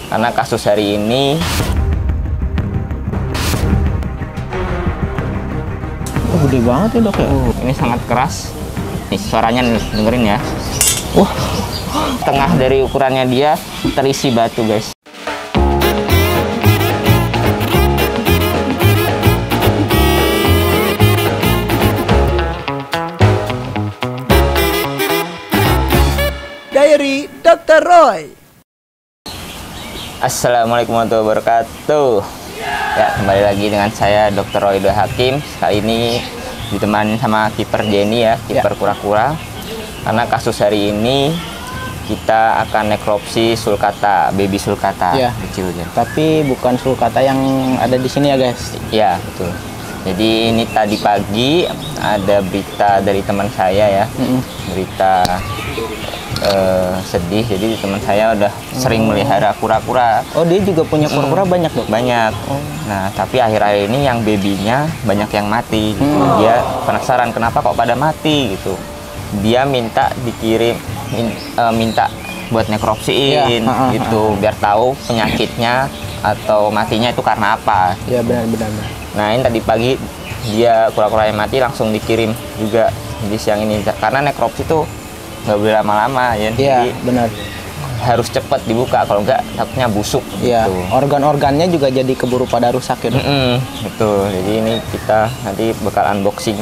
karena kasus hari ini Gede banget ya, Dok ya. ini sangat keras. Nih suaranya nih, dengerin ya. Wah, Tengah dari ukurannya dia terisi batu, guys. Diary Dr. Roy. Assalamualaikum warahmatullahi wabarakatuh. Ya, kembali lagi dengan saya Dr. Roy Hakim. Kali ini ditemani sama kiper Jenny ya, kiper kura-kura. Karena kasus hari ini kita akan nekropsi sulcata, baby sulcata kecilnya. tapi bukan sulcata yang ada di sini ya, guys. Ya, betul. Jadi ini tadi pagi ada berita dari teman saya ya, berita sedih. Jadi teman saya udah sering melihara kura-kura. Oh, dia juga punya kura-kura banyak, Dok? Banyak. Nah, tapi akhir-akhir ini yang babynya banyak yang mati gitu. Dia penasaran kenapa kok pada mati gitu. Dia minta dikirim, minta buat nekropsiin gitu, biar tahu penyakitnya atau matinya itu karena apa. Ya, benar-benar. Nah, ini tadi pagi dia kura-kura yang mati langsung dikirim juga di siang ini. Karena nekropsi itu nggak boleh lama-lama ya. Iya, benar. Harus cepat dibuka, kalau nggak takutnya busuk Iya, gitu. organ-organnya juga jadi keburu pada rusak ya, Dok. Betul. Jadi ini kita nanti bakal unboxing.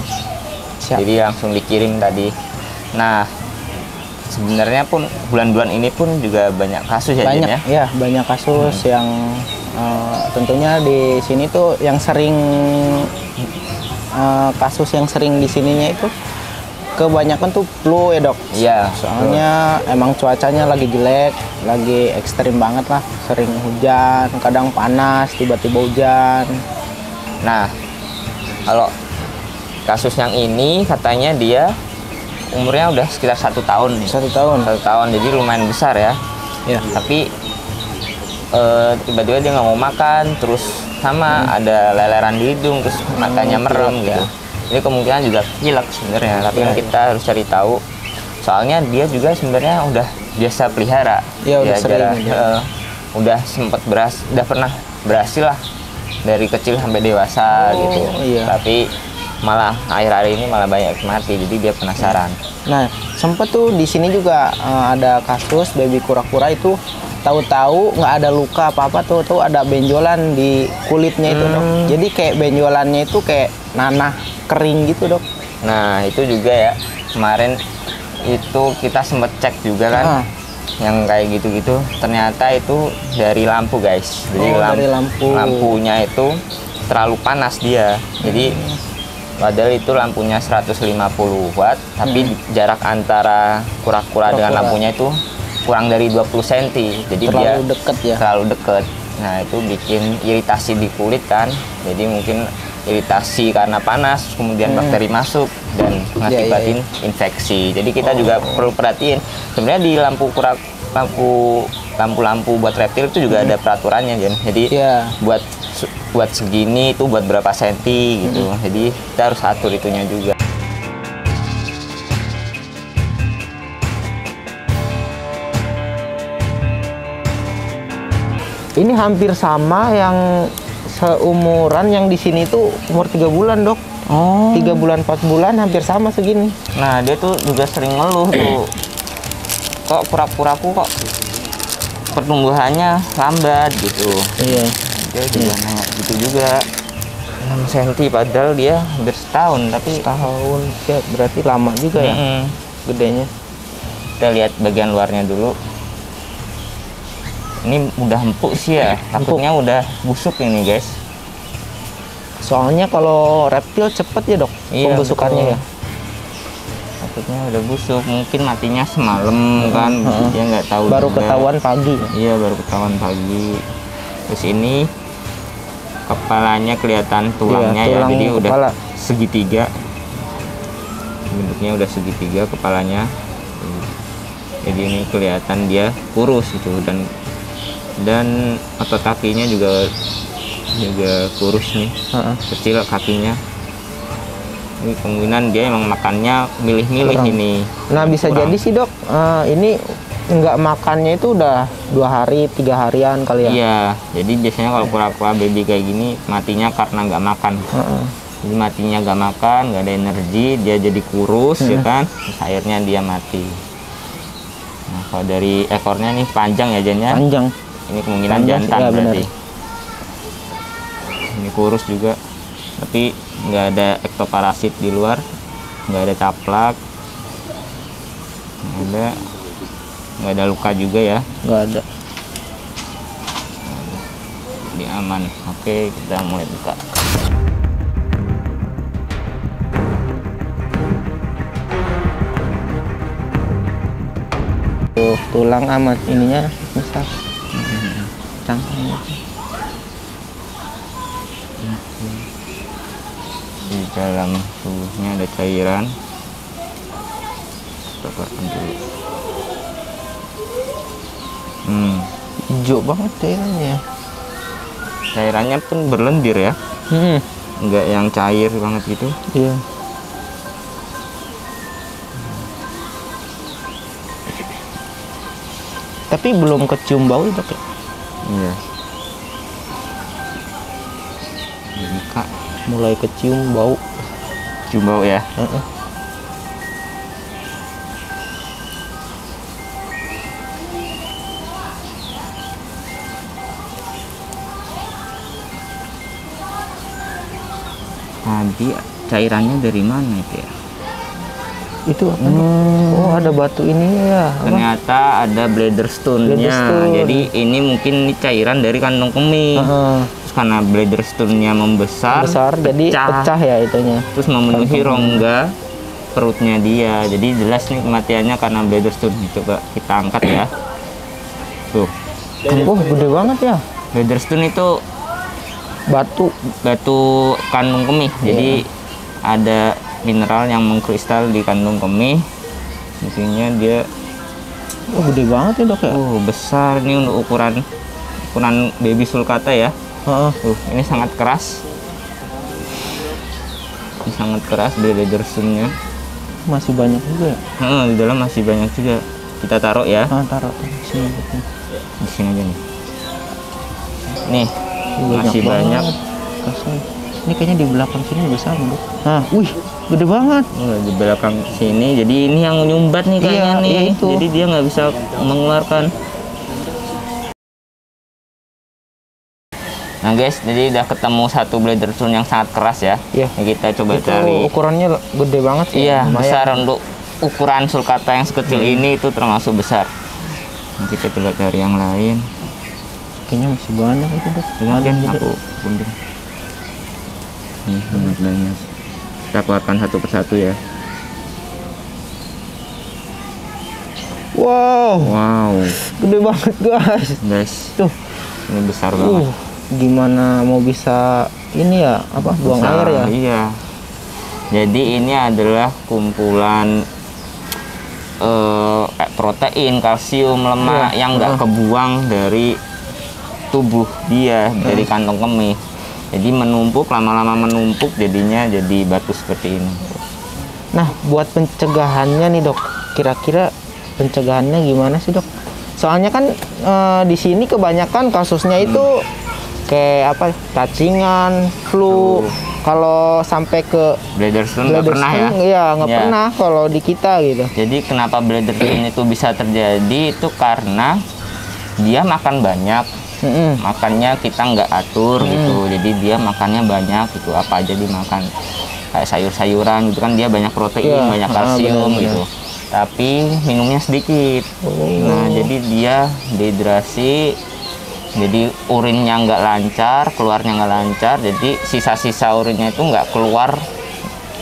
Siap. Jadi langsung dikirim tadi. Nah, sebenarnya pun bulan-bulan ini pun juga banyak kasus ya, Banyak Jen, ya. ya, banyak kasus yang tentunya di sini tuh yang sering kasus yang sering di sininya itu kebanyakan tuh flu ya, Dok. Iya. Soalnya emang cuacanya lagi jelek, lagi ekstrim banget lah. Sering hujan, kadang panas, tiba-tiba hujan. Nah, kalau kasus yang ini katanya dia umurnya udah sekitar 1 tahun nih. 1 tahun. 1 tahun, jadi lumayan besar ya. Ya. Tapi tiba-tiba dia nggak mau makan, terus sama ada leleran di hidung, terus matanya merem gitu. Ini kemungkinan juga pilek sebenarnya, tapi yang kita harus cari tahu. Soalnya dia juga sebenarnya udah biasa pelihara. Iya, udah sering. Udah udah pernah berhasil lah dari kecil sampai dewasa gitu. Iya. Tapi malah akhir-akhir ini malah banyak mati, jadi dia penasaran. Nah, sempet tuh di sini juga ada kasus baby kura-kura itu tahu-tahu nggak ada luka apa-apa, tuh ada benjolan di kulitnya itu, Dok. Jadi kayak benjolannya itu kayak nanah kering gitu, Dok. Nah, itu juga ya, kemarin itu kita sempet cek juga kan, yang kayak gitu-gitu. Ternyata itu dari lampu, guys. Jadi dari lampu. Lampunya itu terlalu panas dia. Jadi padahal itu lampunya 150 watt, tapi jarak antara kura-kura dengan lampunya itu kurang dari 20 cm. Jadi terlalu deket ya. Terlalu deket. Nah, itu bikin iritasi di kulit kan. Jadi mungkin iritasi karena panas, kemudian bakteri masuk dan mengakibatkan infeksi. Jadi kita juga perlu perhatiin. Sebenarnya di lampu-lampu buat reptil itu juga ada peraturannya, Jen. Jadi buat segini itu buat berapa senti gitu. Jadi kita harus atur itunya juga. Ini hampir sama yang seumuran yang di sini tuh umur 3 bulan, Dok. 3 bulan, 4 bulan hampir sama segini. Nah, dia tuh juga sering ngeluh tuh. Kok kura-kuraku kok pertumbuhannya lambat gitu. Iya. Dia juga nanya gitu juga. 6 cm padahal dia hampir setahun, tapi Tahun ya berarti lama juga ya gedenya. Kita lihat bagian luarnya dulu. Ini udah empuk sih ya, takutnya udah busuk ini, guys. Soalnya kalau reptil cepet ya, Dok, pembusukannya ya. Takutnya udah busuk, mungkin matinya semalam kan, dia nggak tahu. Baru juga. ketahuan pagi. Iya, baru ketahuan pagi. Terus ini kepalanya kelihatan tulangnya ya, jadi udah kepala. segitiga. Bentuknya udah segitiga kepalanya. Jadi ini kelihatan dia kurus gitu, dan otot kakinya juga kurus nih, kecil kakinya. Ini kemungkinan dia emang makannya milih-milih ini. Nah, bisa jadi sih, Dok, ini nggak makannya itu udah 2 hari 3 harian kali ya? Iya, jadi biasanya kalau kura-kura baby kayak gini matinya karena nggak makan. Jadi matinya nggak makan, nggak ada energi, dia jadi kurus ya kan, terus akhirnya dia mati. Nah, kalau dari ekornya nih panjang ya Jan ya? Panjang. Ini kemungkinan Panjang, jantan ya, berarti. Ini kurus juga, tapi nggak ada ektoparasit di luar, nggak ada caplak, nggak ada luka juga ya. Nggak ada. Ini aman. Oke, kita mulai buka. Tuh, tulang amat ininya besar. Cangkangnya. Di dalam tubuhnya ada cairan. Kita keluarkan dulu. Hijau banget cairannya. Cairannya pun berlendir ya, nggak yang cair banget gitu. Iya. Tapi belum kecium bau Dok ya? Iya. Jadi Kak, Mulai kecium bau. cium bau ya. Tadi cairannya dari mana itu ya? Itu apa? Oh, ada batu ini ya. Apa? Ternyata ada bladder stone-nya. Bladder stone. Jadi ini mungkin ini cairan dari kantong kemih. Terus karena bladder stone-nya membesar, Besar jadi pecah ya itunya. terus memenuhi rongga perutnya dia. Jadi jelas nih kematiannya karena bladder stone. Coba kita angkat ya. Tuh, Oh, gede banget ya. bladder stone itu Batu. batu kandung kemih. Jadi ada mineral yang mengkristal di kandung kemih. Intinya dia Oh, gede banget ya Dok ya. besar nih untuk ukuran baby sulcata ya. Ini sangat keras. Ini sangat keras bladder stone-nya. Masih banyak juga ya. Di dalam masih banyak juga. Kita taruh ya. Taruh di sini. Di sini aja nih. Nih, Banyak masih banyak. Kasian. Ini kayaknya di belakang sini besar Dok. Nah, wih, gede banget. Di belakang sini. Jadi ini yang nyumbat nih kayaknya Iya, nih. iya itu. Jadi dia nggak bisa mengeluarkan. Nah guys, jadi udah ketemu satu bladder stone yang sangat keras ya. Iya. Nah, kita coba Itu cari. ukurannya gede banget sih. Iya, Lumayan. besar untuk ukuran sulcata yang sekecil ini itu termasuk besar. Nah, kita coba cari yang lain. Kayaknya masih banyak itu Dok. Dengan Ada kan juga. aku gunting. Nih, banyak. Kita keluarkan satu persatu ya. Wow, Wow, gede banget guys. guys, Tuh, ini besar banget. gimana mau bisa ini ya apa buang Besar, air ya? Iya. Jadi ini adalah kumpulan protein, kalsium, lemak Iya. yang nggak kebuang dari tubuh dia, dari kantong kemih. Jadi menumpuk, lama-lama menumpuk, jadinya jadi batu seperti ini. Nah, buat pencegahannya nih Dok, kira-kira pencegahannya gimana sih Dok? Soalnya kan di sini kebanyakan kasusnya itu kayak apa? Cacingan, flu. Kalau sampai ke Bladder stone nggak pernah ya? Iya, nggak Ya. pernah kalau di kita gitu. Jadi kenapa bladder stone itu bisa terjadi itu karena dia makan banyak, makannya kita nggak atur gitu. Jadi dia makannya banyak gitu, apa aja dimakan, kayak sayur-sayuran gitu kan, dia banyak protein, Iya. banyak kalsium Benar, gitu. Tapi minumnya sedikit. Nah, jadi dia dehidrasi. Jadi urinnya nggak lancar, keluarnya nggak lancar. Jadi sisa-sisa urinnya itu nggak keluar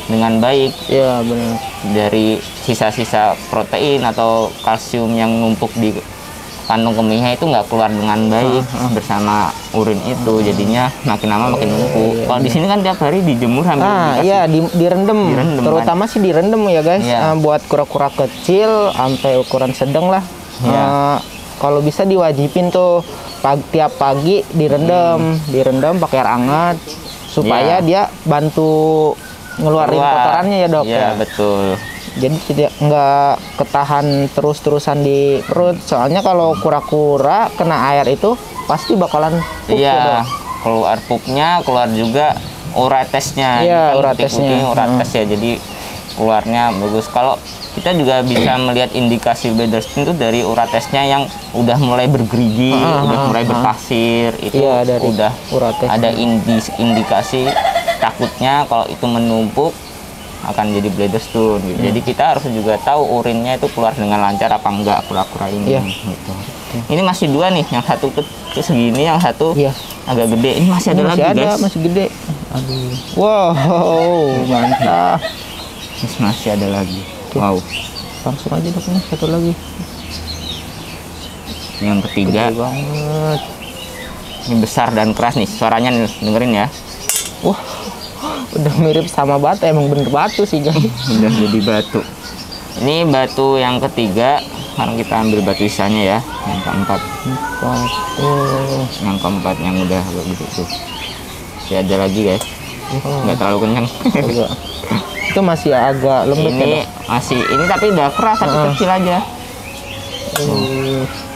dengan baik. Iya, benar. Dari sisa-sisa protein atau kalsium yang numpuk di kantong kemihnya itu nggak keluar dengan baik bersama urin itu. Jadinya makin lama makin numpuk. Kalau di sini kan tiap hari dijemur sambil dikasih. Iya, direndam. Direndam, Terutama sih direndam ya guys. Iya. Buat kura-kura kecil sampai ukuran sedang lah. Iya. Kalau bisa diwajibin tuh tiap pagi direndam pakai air hangat supaya Iya. dia bantu ngeluarin Keluar. kotorannya ya Dok Iya, ya. betul. Jadi tidak nggak ketahan terus-terusan di perut. Soalnya kalau kura-kura kena air itu pasti bakalan pup ya, Iya, Dok. keluar pupnya, keluar juga uretesnya. Iya, Ini kan uretesnya. putih-putih uretes ya, jadi keluarnya bagus. Kalau kita juga bisa melihat indikasi bladderstone itu dari uretesnya yang udah mulai bergerigi, udah mulai berpasir, itu Iya, dari udah uretes. ada indikasi takutnya kalau itu menumpuk akan jadi bladderstone gitu. Jadi kita harus juga tahu urinnya itu keluar dengan lancar apa enggak kura-kura ini. Iya. Gitu. Ini masih dua nih, yang satu ke segini, yang satu Iya. agak gede. Ini masih ada lagi guys. Masih gede. Aduh. Wow, mantap. Masih ada lagi. Wow. Langsung aja Dok nih, satu lagi. Yang ketiga, Gede banget. ini besar dan keras nih. Suaranya nih, dengerin ya. Wah, udah mirip sama batu, emang bener batu sih guys. Udah jadi batu. Ini batu yang ketiga. Sekarang kita ambil batu sisanya ya. Yang keempat. Yang keempat yang udah agak gede tuh. Masih ada lagi guys. Nggak terlalu kenyang. Agak. Itu masih agak lembut ya, Ini Dok? masih, ini tapi udah keras, tapi kecil aja.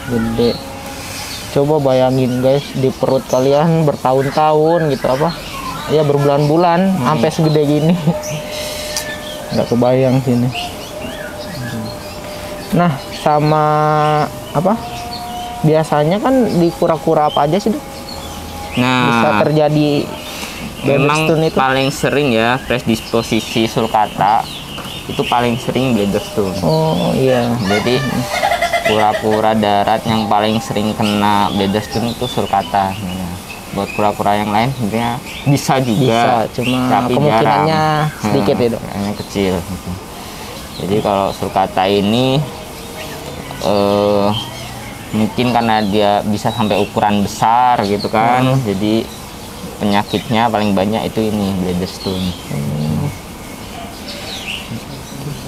Gede. Coba bayangin guys, di perut kalian bertahun-tahun gitu apa? Ya berbulan-bulan sampai segede gini. Nggak kebayang sini. Nah, sama apa? Biasanya kan di kura-kura apa aja sih, Dok? Bisa Nah, terjadi memang bladderstone itu. paling sering ya predisposisi sulcata itu paling sering bladderstone. Oh iya. Jadi kura-kura darat yang paling sering kena bladderstone itu sulcata. Nah, buat kura-kura yang lain sebenarnya bisa juga, Bisa, cuma tapi kemungkinannya jarang. sedikit ya, Dok? Kemungkinannya kecil. Gitu. Jadi kalau sulcata ini mungkin karena dia bisa sampai ukuran besar gitu kan, jadi penyakitnya paling banyak itu ini bladderstone.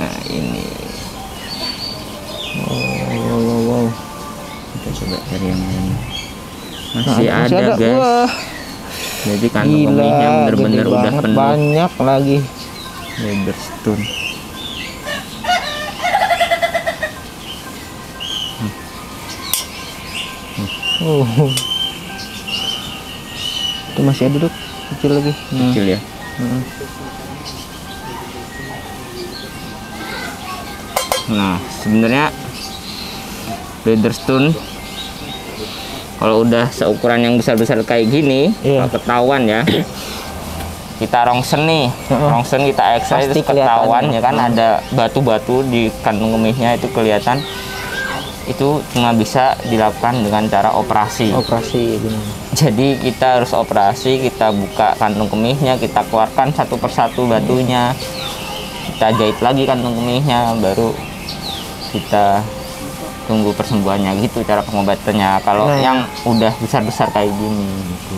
Nah ini Wow. kita coba cari yang lain. Masih ada guys. Wah, Jadi kantong kemihnya gila, bener-bener gede udah banget, penuh banyak lagi. bladderstone. Itu masih ada, Dok, kecil lagi. Kecil ya. Nah sebenarnya bladderstone kalau udah seukuran yang besar-besar kayak gini, Iya. kalau ketahuan ya, kita rongsen nih, rongsen kita X-ray Pasti terus ketahuan kelihatan. ya kan ada batu-batu di kantung kemihnya itu kelihatan. Itu cuma bisa dilakukan dengan cara operasi. Operasi gini. Jadi kita harus operasi, kita buka kantung kemihnya, kita keluarkan satu persatu batunya, kita jahit lagi kantung kemihnya, baru kita tunggu persembuhannya gitu cara pengobatannya. Kalau Nah. yang udah besar-besar kayak gini gitu.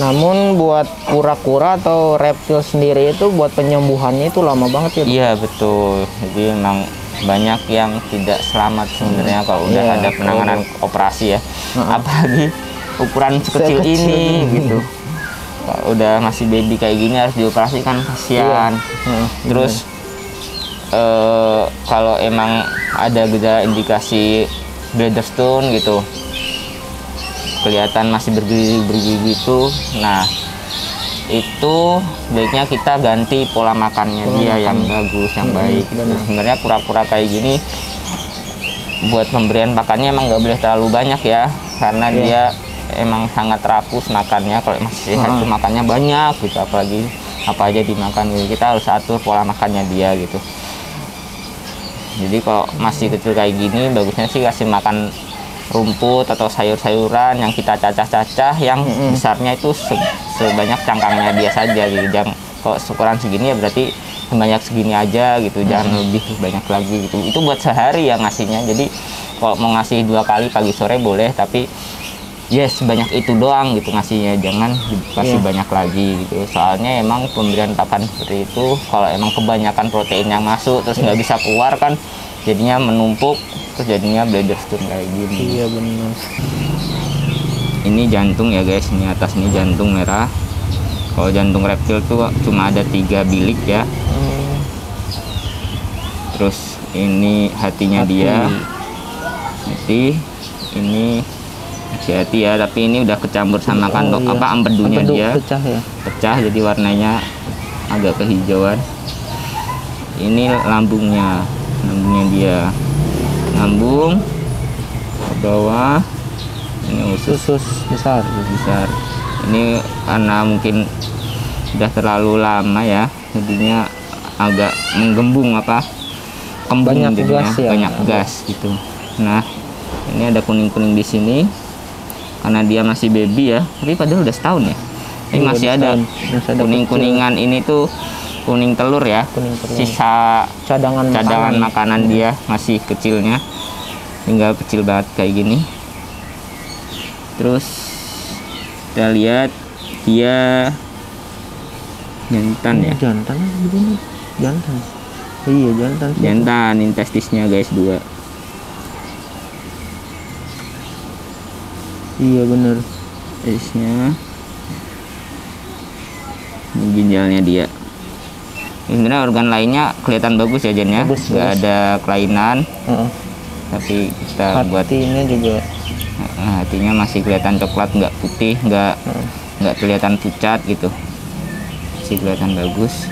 Namun buat kura-kura atau reptil sendiri itu buat penyembuhannya itu lama banget ya, Dok? Iya betul. Jadi memang banyak yang tidak selamat sebenarnya kalau udah Iya, ada penanganan operasi ya. Apalagi ukuran sekecil Sekecil ini ini. gitu. Kalau udah masih baby kayak gini harus dioperasi kan kasihan. Terus kalau emang ada gejala indikasi bladderstone gitu, kelihatan masih bergigi gitu, nah itu baiknya kita ganti pola makannya dia yang bagus, yang baik. Sebenarnya kura-kura kayak gini buat pemberian pakannya emang nggak boleh terlalu banyak ya, karena dia emang sangat rakus makannya. Kalau masih sehat tuh makannya banyak gitu, apalagi apa aja dimakan gitu. Kita harus atur pola makannya dia gitu. Jadi kalau masih kecil kayak gini bagusnya sih kasih makan rumput atau sayur-sayuran yang kita cacah-cacah yang besarnya itu sebanyak cangkangnya dia saja gitu. Jangan kalau ukuran segini ya berarti sebanyak segini aja gitu, jangan lebih banyak lagi gitu. Itu buat sehari ya ngasihnya. Jadi kalau mau ngasih 2 kali pagi sore boleh, tapi sebanyak itu doang gitu ngasihnya, jangan kasih banyak lagi gitu. Soalnya emang pemberian pakan seperti itu kalau emang kebanyakan protein yang masuk terus nggak bisa keluar kan, jadinya menumpuk, terus jadinya bladderstone kayak gini. Iya benar. Ini jantung ya guys, ini atas ini jantung merah. Kalau jantung reptil tuh cuma ada 3 bilik ya. Terus ini hatinya dia. Hati. Ini hati ya, tapi ini udah kecampur sama kantong empedunya dia. Pecah ya. Pecah jadi warnanya agak kehijauan. Ini lambungnya dia. Lambung ke bawah. Ini usus besar. Ini karena mungkin udah terlalu lama ya, jadinya agak menggembung kembung Banyak jadinya, gas ya. banyak gas gitu. Nah, ini ada kuning-kuning di sini karena dia masih baby ya, tapi padahal udah setahun ya. Ini Iya, masih ada kuning-kuningan ini tuh kuning telur ya, sisa cadangan makanan dia masih kecilnya, tinggal kecil banget kayak gini. Terus kita lihat dia jantan ya. Jantan begini. Jantan. Iya, jantan. Jantan, ini testisnya guys 2. Iya bener. Testisnya. Ini ginjalnya dia. Sebenarnya organ lainnya kelihatan bagus ya Jen ya. Nggak ada kelainan. Tapi kita buat ini juga. Hatinya masih kelihatan coklat, nggak putih, nggak kelihatan pucat gitu, masih kelihatan bagus.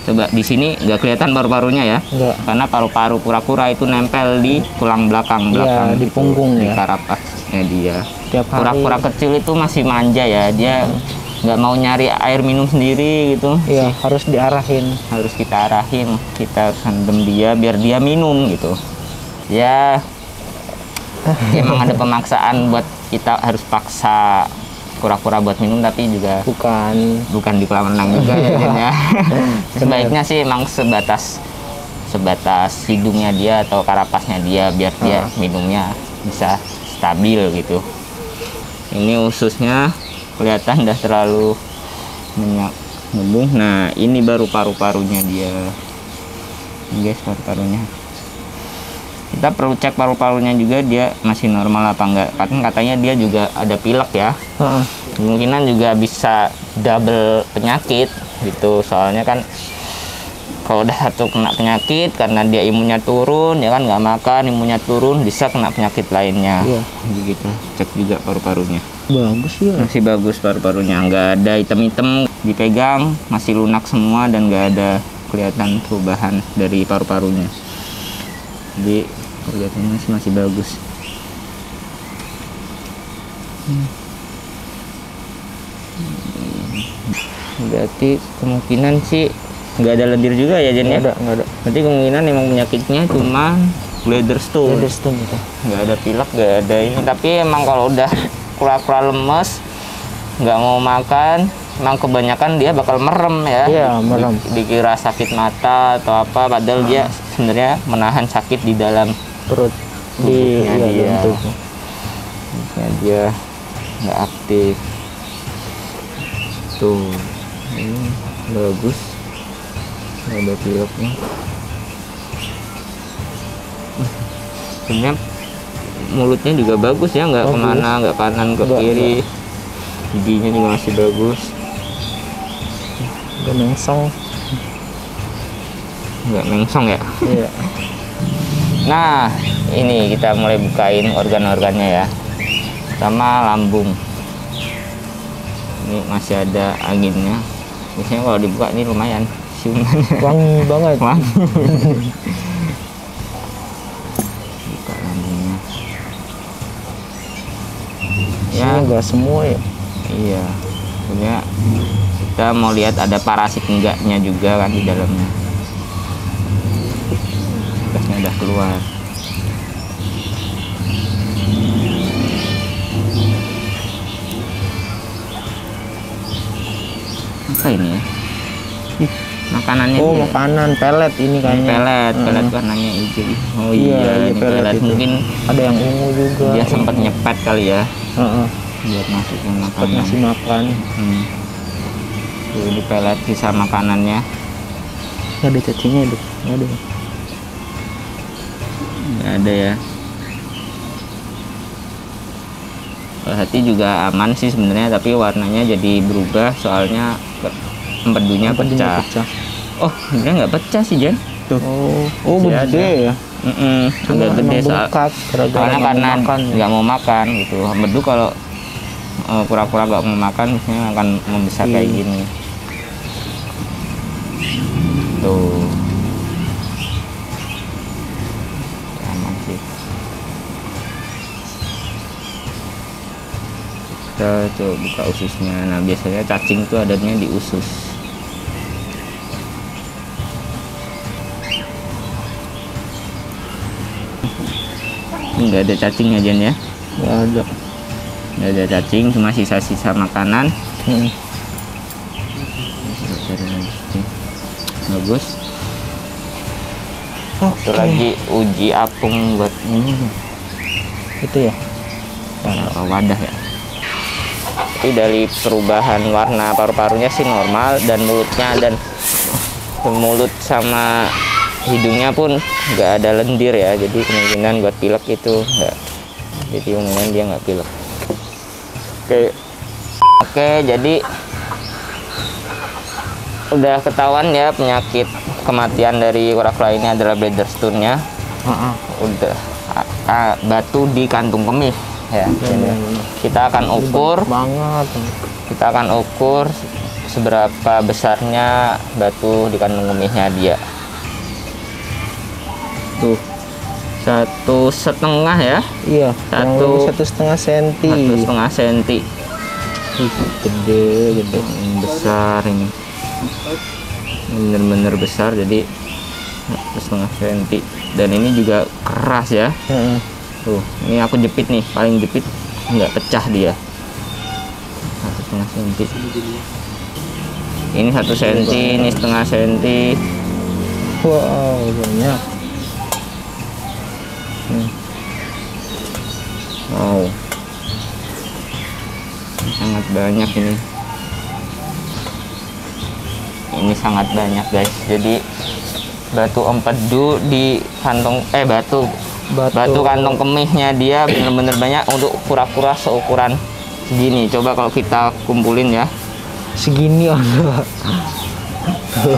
Coba di sini nggak kelihatan paru-parunya ya, karena paru-paru kura-kura itu nempel di tulang belakang ya, di punggung di ya, karapasnya dia. Kura-kura kecil itu masih manja ya, dia nggak mau nyari air minum sendiri gitu. Iya, harus diarahin, harus kita arahin, kita rendam dia biar dia minum gitu ya. Emang ada pemaksaan buat kita harus paksa kura-kura buat minum, tapi juga bukan di kolam renang juga ya Jen ya. Sebaiknya sih emang sebatas hidungnya dia atau karapasnya dia biar dia minumnya bisa stabil gitu. Ini ususnya kelihatan udah terlalu mengembung. Nah, ini baru paru-parunya dia. Ini guys, paru-parunya. Kita perlu cek paru-parunya juga dia masih normal apa enggak. Katanya dia juga ada pilek ya. Kemungkinan juga bisa double penyakit gitu. Soalnya kan kalau udah satu kena penyakit karena dia imunnya turun ya kan, nggak makan imunnya turun, bisa kena penyakit lainnya. Begitu. Cek juga paru-parunya. Bagus ya. Masih bagus paru-parunya, nggak ada hitam-hitam, dipegang masih lunak semua dan nggak ada kelihatan perubahan dari paru-parunya. Jadi kelihatannya masih bagus. Berarti kemungkinan sih nggak ada lendir juga ya Jen ya? Nggak ada. Berarti kemungkinan emang penyakitnya cuma bladder stone gitu. Nggak ada pilek, nggak ada ini. Tapi emang kalau udah kura-kura lemes, nggak mau makan, emang kebanyakan dia bakal merem ya. Iya, merem. Dikira sakit mata atau apa, padahal dia sebenarnya menahan sakit di dalam perut dia. Dia nggak aktif tuh. Ini bagus, nggak ada pileknya. Sebenarnya mulutnya juga bagus ya, nggak kemana, nggak kanan ke kiri. Giginya juga masih bagus, nggak mengsong ya. Iya. Nah, ini kita mulai bukain organ-organnya ya. Sama lambung. Ini masih ada anginnya. Biasanya kalau dibuka ini lumayan ciumannya. Wangi banget. Buka lambungnya. Ya, enggak semua ya. Iya. Punya kita mau lihat ada parasit enggaknya juga kan di dalamnya. Gasnya udah keluar. Apa ini ya? Makanannya dia. Makanan pelet ini kayaknya. Pelet warnanya hijau. Oh iya, ini pelet. Mungkin ada yang ungu juga. Dia sempat nyepet kali ya. Buat masukin makanan. Ngasih makan. Ini pelet sisa makanannya. Ada cacingnya itu. Ada. Nggak ada ya. Hati juga aman sih sebenarnya, tapi warnanya jadi berubah soalnya empedunya pecah. Oh, sebenarnya nggak pecah sih Jen. itu. Oh Masih gede ada. ya. Agak gede karena karena makan. nggak mau makan gitu. Empedu kalau kura-kura nggak mau makan biasanya akan membesar kayak gini. Tuh. Aman sih. Kita coba buka ususnya. Nah, biasanya cacing tuh adanya di usus. Nggak ada cacingnya Jen ya? Nggak ada. Nggak ada cacing, cuma sisa-sisa makanan. Bagus. Itu lagi uji apung buat ini. Itu ya. Wadah ya. Tapi dari perubahan warna paru-parunya sih normal, dan mulutnya dan mulut sama hidungnya pun nggak ada lendir ya, jadi kemungkinan buat pilek itu nggak, jadi kemungkinan dia nggak pilek. Oke, jadi udah ketahuan ya penyakit kematian dari kura-kura ini adalah Bladderstone-nya. Udah batu di kantung kemih ya. Kita akan ukur banget. Kita akan ukur seberapa besarnya batu di kantung kemihnya dia. Tuh, 1,5 ya. Iya, Satu- 1,5 senti. 1,5 senti. Gede. Besar ini. Bener-bener besar, jadi 1,5 senti. Dan ini juga keras ya. Tuh, ini aku jepit nih, paling jepit nggak pecah dia. 1,5 senti. Ini 1 senti, ini 1,5 senti. Wow, banyak. Wow, sangat banyak ini. Ini sangat banyak guys. Jadi batu empedu di kantong batu kantong kemihnya dia bener-bener banyak untuk kura-kura seukuran segini. Coba kalau kita kumpulin ya, Segini ada.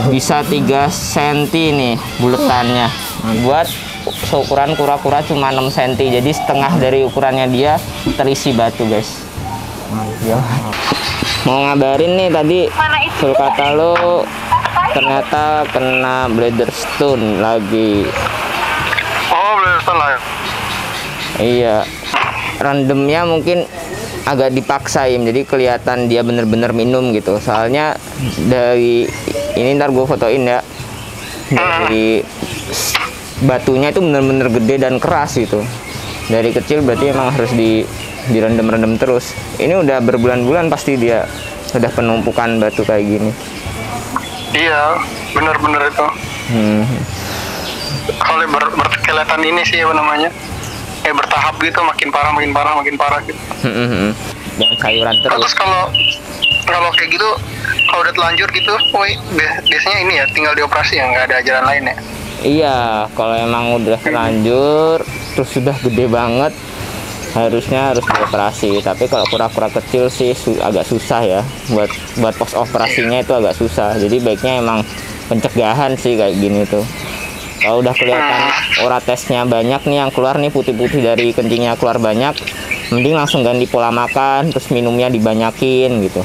bisa 3 cm nih buletannya. Buat seukuran kura-kura cuma 6 cm, jadi setengah dari ukurannya dia terisi batu guys. Mau ngabarin nih, tadi sulcata lo ternyata kena Bladderstone lagi. Oh, Bladderstone lah ya. Iya, randomnya mungkin agak dipaksain, jadi kelihatan dia bener-bener minum gitu. Soalnya dari ini ntar gue fotoin ya, dari batunya itu bener-bener gede dan keras gitu. Dari kecil berarti emang harus direndam-rendam terus. Ini udah berbulan-bulan pasti dia udah penumpukan batu kayak gini. Iya, bener-bener itu. Kalau berkelihatan ini sih apa namanya, kayak bertahap gitu, makin parah gitu. Dan sayuran terus. Terus kalau kayak gitu, kalau udah telanjur gitu, biasanya ini ya tinggal dioperasi ya, nggak ada jalan lain ya. Iya, kalau emang udah terlanjur terus sudah gede banget, harusnya harus dioperasi. Tapi kalau kura-kura kecil sih agak susah ya, buat pos operasinya itu agak susah. Jadi baiknya emang pencegahan sih kayak gini tuh. Kalau udah kelihatan oratesnya banyak nih yang keluar nih, putih-putih dari kencingnya keluar banyak, mending langsung ganti pola makan, terus minumnya dibanyakin gitu,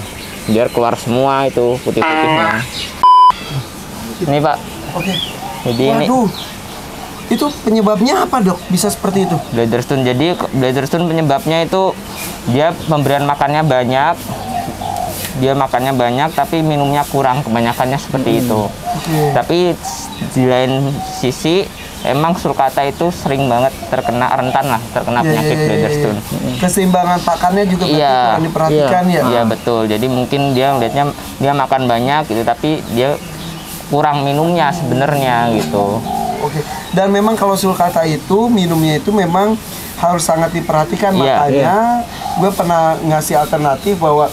biar keluar semua itu putih-putihnya. Ini Pak. Oke. Jadi Waduh. Itu penyebabnya apa, Dok? Bisa seperti itu? Bladderstone. Jadi Bladderstone penyebabnya itu dia pemberian makannya banyak. Dia makannya banyak tapi minumnya kurang, kebanyakannya seperti itu. Tapi di lain sisi emang sulcata itu sering banget terkena penyakit Bladderstone. Keseimbangan pakannya juga kurang diperhatikan ya? Iya betul. Jadi mungkin dia melihatnya dia makan banyak gitu, tapi dia kurang minumnya sebenarnya gitu. Oke. Dan memang kalau sulcata itu minumnya itu memang harus sangat diperhatikan. Makanya gue pernah ngasih alternatif bahwa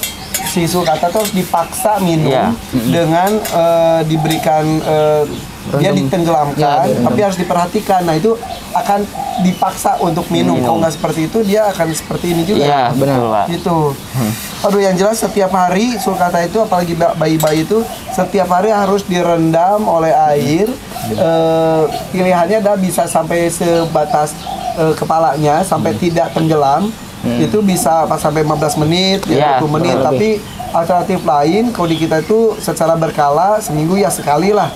si sulcata tuh harus dipaksa minum Iya. dengan diberikan dia ditenggelamkan, tapi harus diperhatikan. Nah itu akan dipaksa untuk minum. Kalau nggak seperti itu dia akan seperti ini juga. Iya, betul, Pak. Gitu. Aduh, yang jelas setiap hari sulcata itu, apalagi bayi-bayi itu, setiap hari harus direndam oleh air. Pilihannya adalah bisa sampai sebatas kepalanya, sampai tidak tenggelam. Itu bisa pas sampai 15 menit, Iya, 20 menit. kurang Tapi alternatif lain, kalau di kita itu secara berkala, seminggu ya sekali lah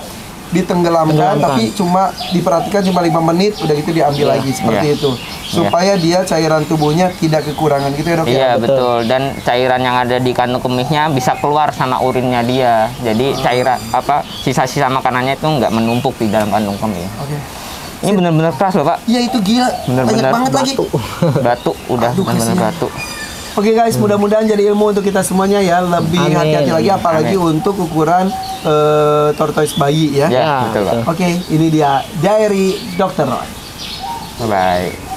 ditenggelamkan, tapi cuma diperhatikan cuma 5 menit, udah gitu diambil lagi seperti Iya. itu, supaya dia cairan tubuhnya tidak kekurangan gitu ya dok. Iya, Ya? betul. Dan cairan yang ada di kandung kemihnya bisa keluar sama urinnya dia. Jadi cairan sisa-sisa makanannya itu nggak menumpuk di dalam kandung kemih. Oke. Ini benar-benar keras loh, Pak. Iya itu gila, banyak Bener-bener banget lagi. Batu udah Aduh, benar-benar kasihan. batu. Oke guys, mudah-mudahan jadi ilmu untuk kita semuanya ya. Lebih Amin. hati-hati lagi, apalagi untuk ukuran tortoise bayi ya. Ya, betul, Pak. Oke, ini dia diary Dr. Roy. Bye.